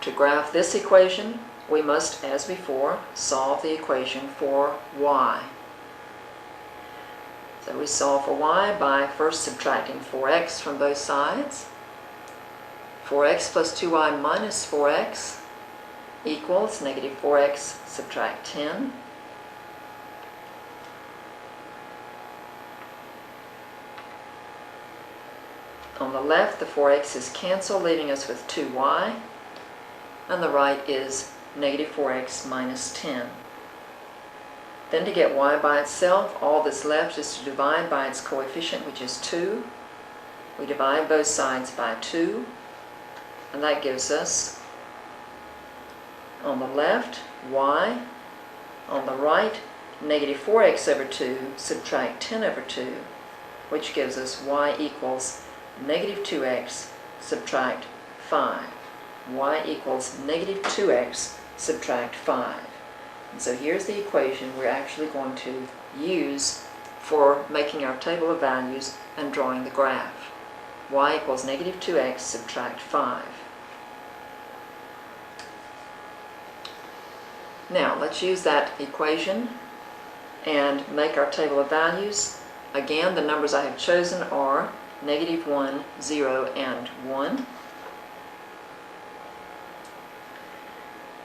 To graph this equation, we must, as before, solve the equation for y. So we solve for y by first subtracting 4x from both sides. 4x plus 2y minus 4x equals negative 4x subtract 10. On the left, the 4x is canceled, leaving us with 2y. On the right is negative 4x minus 10. Then to get y by itself, all that's left is to divide by its coefficient, which is 2. We divide both sides by 2, and that gives us, on the left, y. On the right, negative 4x over 2 subtract 10 over 2, which gives us y equals negative 2x subtract 5. Y equals negative 2x subtract 5. And so here's the equation we're actually going to use for making our table of values and drawing the graph. Y equals negative 2x subtract 5. Now let's use that equation and make our table of values. Again, the numbers I have chosen are negative 1, 0, and 1.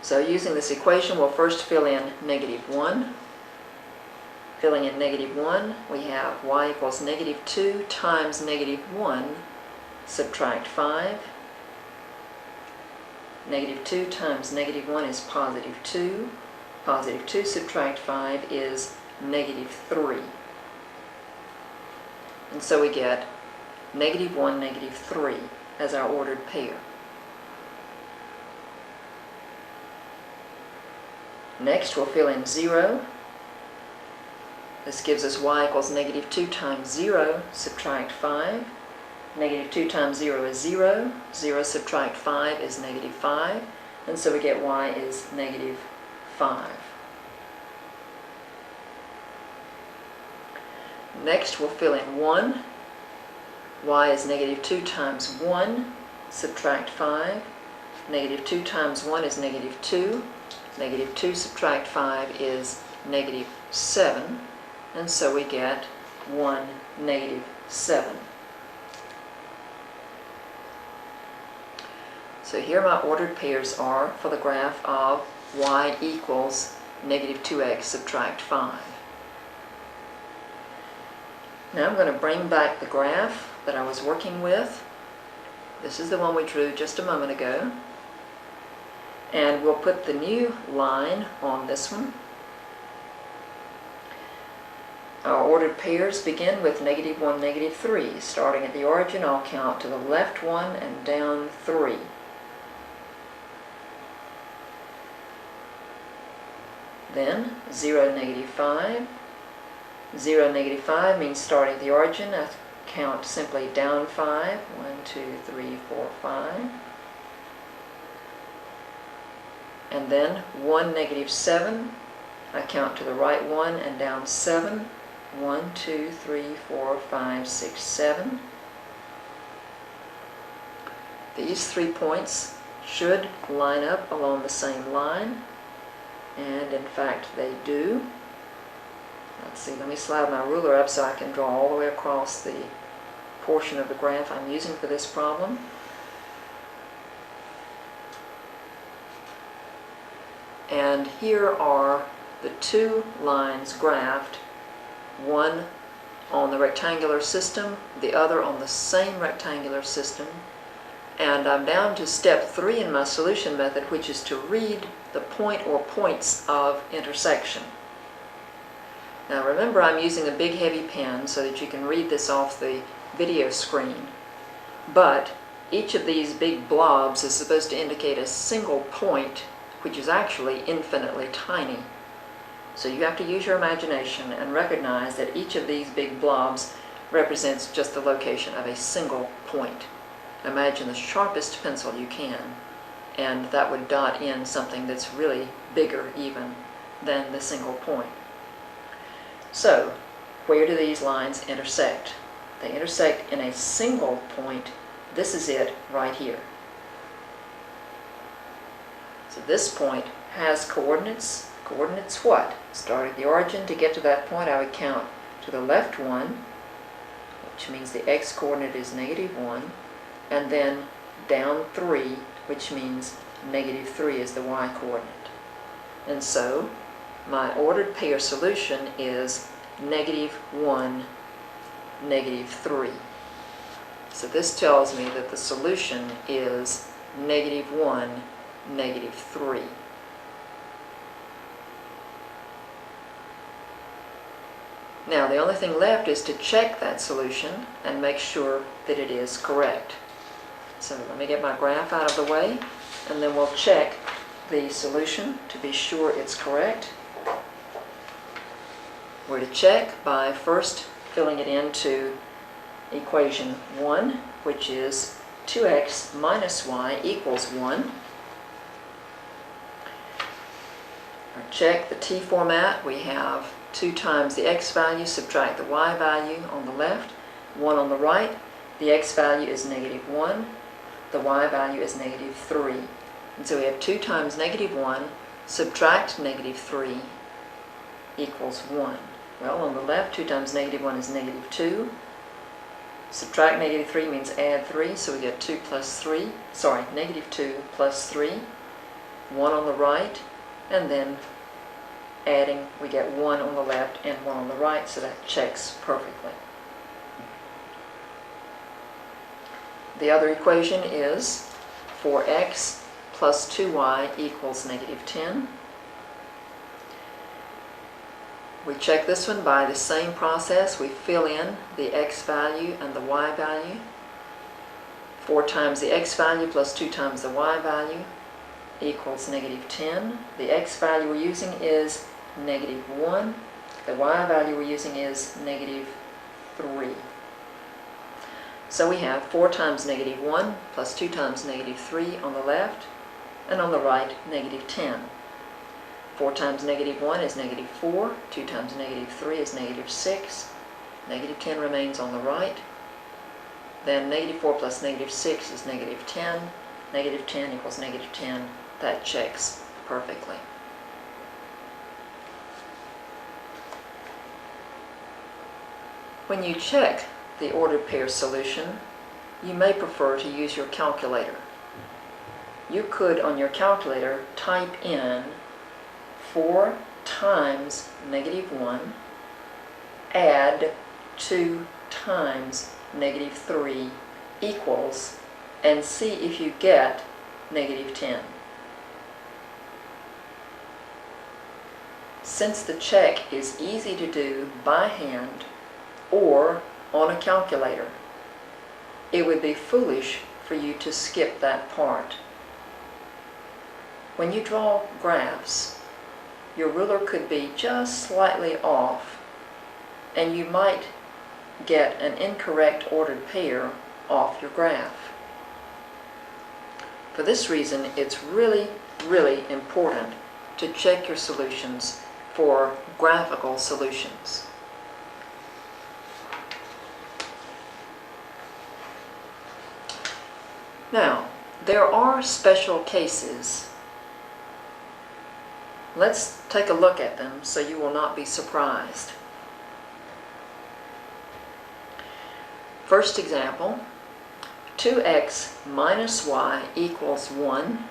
So using this equation, we'll first fill in negative 1. Filling in negative 1, we have y equals negative 2 times negative 1 subtract 5. Negative 2 times negative 1 is positive 2. Positive 2 subtract 5 is negative 3. And so we get negative 1, negative 3 as our ordered pair. Next, we'll fill in 0. This gives us y equals negative 2 times 0, subtract 5. Negative 2 times 0 is 0. 0 subtract 5 is negative 5. And so we get y is negative 5. Next, we'll fill in 1. Y is negative 2 times 1, subtract 5. Negative 2 times 1 is negative 2. Negative 2 subtract 5 is negative 7. And so we get 1, negative 7. So here my ordered pairs are for the graph of y equals negative 2x subtract 5. Now I'm going to bring back the graph that I was working with. This is the one we drew just a moment ago. And we'll put the new line on this one. Our ordered pairs begin with negative 1, negative 3. Starting at the origin, I'll count to the left 1 and down 3. Then 0, negative 5. 0, negative 5 means starting at the origin. I count simply down 5. 1, 2, 3, 4, 5. And then 1, negative 7. I count to the right 1 and down 7. 1, 2, 3, 4, 5, 6, 7. These 3 points should line up along the same line. And in fact they do. Let's see, let me slide my ruler up so I can draw all the way across the portion of the graph I'm using for this problem. And here are the 2 lines graphed, one on the rectangular system, the other on the same rectangular system. And I'm down to step 3 in my solution method, which is to read the point or points of intersection. Now remember, I'm using a big heavy pen so that you can read this off the video screen. But each of these big blobs is supposed to indicate a single point, which is actually infinitely tiny. So you have to use your imagination and recognize that each of these big blobs represents just the location of a single point. Imagine the sharpest pencil you can, and that would dot in something that's really bigger even than the single point. So, where do these lines intersect? They intersect in a single point. This is it right here. So this point has coordinates. Coordinates what? Start at the origin. To get to that point, I would count to the left 1, which means the x-coordinate is -1, and then down 3, which means -3 is the y-coordinate. And so my ordered pair solution is -1, -3. So this tells me that the solution is -1, -3. Now the only thing left is to check that solution and make sure that it is correct. So let me get my graph out of the way, and then we'll check the solution to be sure it's correct. We're to check by first filling it into equation 1, which is 2x minus y equals 1. Or check the t format. We have 2 times the x value, subtract the y value on the left, 1 on the right. The x value is -1, the y value is -3. And so we have 2 times -1, subtract -3 equals 1. Well, on the left, 2 times -1 is -2. Subtract -3 means add 3, so we get 2 plus 3, sorry, -2 plus 3, 1 on the right, and then adding, we get 1 on the left and 1 on the right, so that checks perfectly. The other equation is 4x plus 2y equals -10. We check this one by the same process. We fill in the x value and the y value. 4 times the x value plus 2 times the y value equals -10. The x value we're using is -1. The y value we're using is -3. So we have 4 times -1 plus 2 times -3 on the left, and on the right, -10. 4 times -1 is -4, 2 times -3 is -6, -10 remains on the right, then -4 plus -6 is -10, -10 equals -10, that checks perfectly. When you check the ordered pair solution, you may prefer to use your calculator. You could, on your calculator, type in 4 times -1, add 2 times -3 equals, and see if you get -10. Since the check is easy to do by hand or on a calculator, it would be foolish for you to skip that part. When you draw graphs, your ruler could be just slightly off, and you might get an incorrect ordered pair off your graph. For this reason, it's really, really important to check your solutions for graphical solutions. Now, there are special cases. Let's take a look at them so you will not be surprised. First example, 2x minus y equals 1,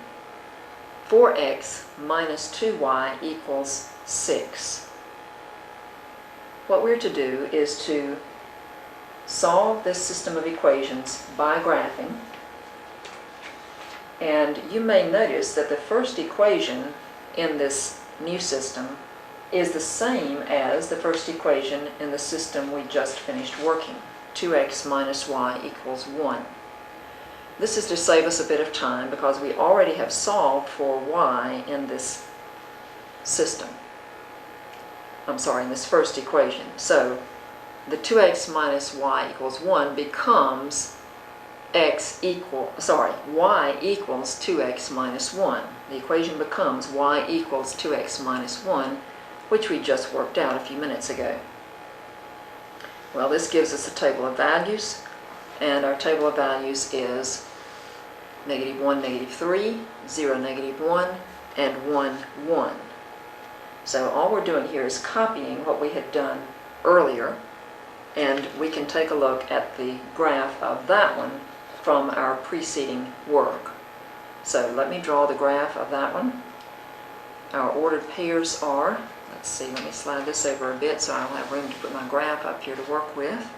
4x minus 2y equals 6. What we're to do is to solve this system of equations by graphing. And you may notice that the first equation in this new system is the same as the first equation in the system we just finished working. 2x minus y equals 1. This is to save us a bit of time because we already have solved for y in this system. I'm sorry, in this first equation. So the 2x minus y equals 1 becomes y equals 2x minus 1. The equation becomes y equals 2x minus 1, which we just worked out a few minutes ago. Well, this gives us a table of values, and our table of values is -1, -3, 0, -1, and 1, 1. So all we're doing here is copying what we had done earlier, and we can take a look at the graph of that one from our preceding work. So let me draw the graph of that one. Our ordered pairs are, let's see, let me slide this over a bit so I'll have room to put my graph up here to work with.